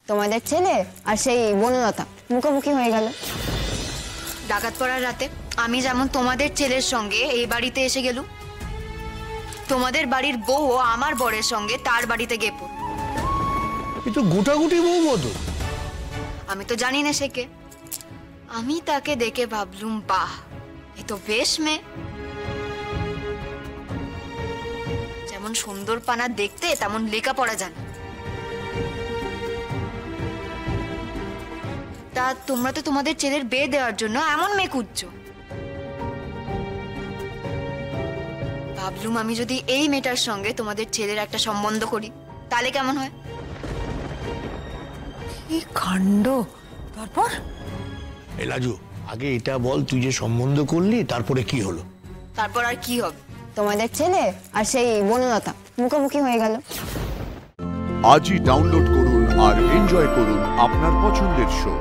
তোমাদের ছেলে আর সেই বনলতা মুখোমুখি হয়ে গেল। ডাকাত পড়ার রাতে আমি যেমন তোমাদের ছেলের সঙ্গে এই বাড়িতে এসে গেলুম, তোমাদের বাড়ির বউ আমার বরের সঙ্গে তার বাড়িতে গিয়ে পড়ল। এ তো গোটাগুটি বউ মতো। আমি তো জানি না সে কে। আমি তাকে দেখে ভাবলুম, বাহ, এ তো বেশ মেয়ে। যেমন সুন্দর পানা দেখতে, তেমন লেখাপড়া জানে। তা তোমরা তো তোমাদের ছেলের বিয়ে দেওয়ার জন্য এমন মেয়ে খুঁজছো। ভাবলুম আমি যদি এই মেয়েটার সঙ্গে তোমাদের ছেলের একটা সম্বন্ধ করি তাহলে কেমন হয়। কি কাণ্ড! তারপর? এ লাজু, আগে এটা বল, তুই যে সম্বন্ধ করলি তারপরে কি হলো? তারপর আর কি হবে? তোমাদের ছেলে আর সেই বনলতা মুখোমুখি হয়ে গেল। আজই ডাউনলোড করুন আর এনজয় করুন আপনার পছন্দের শো।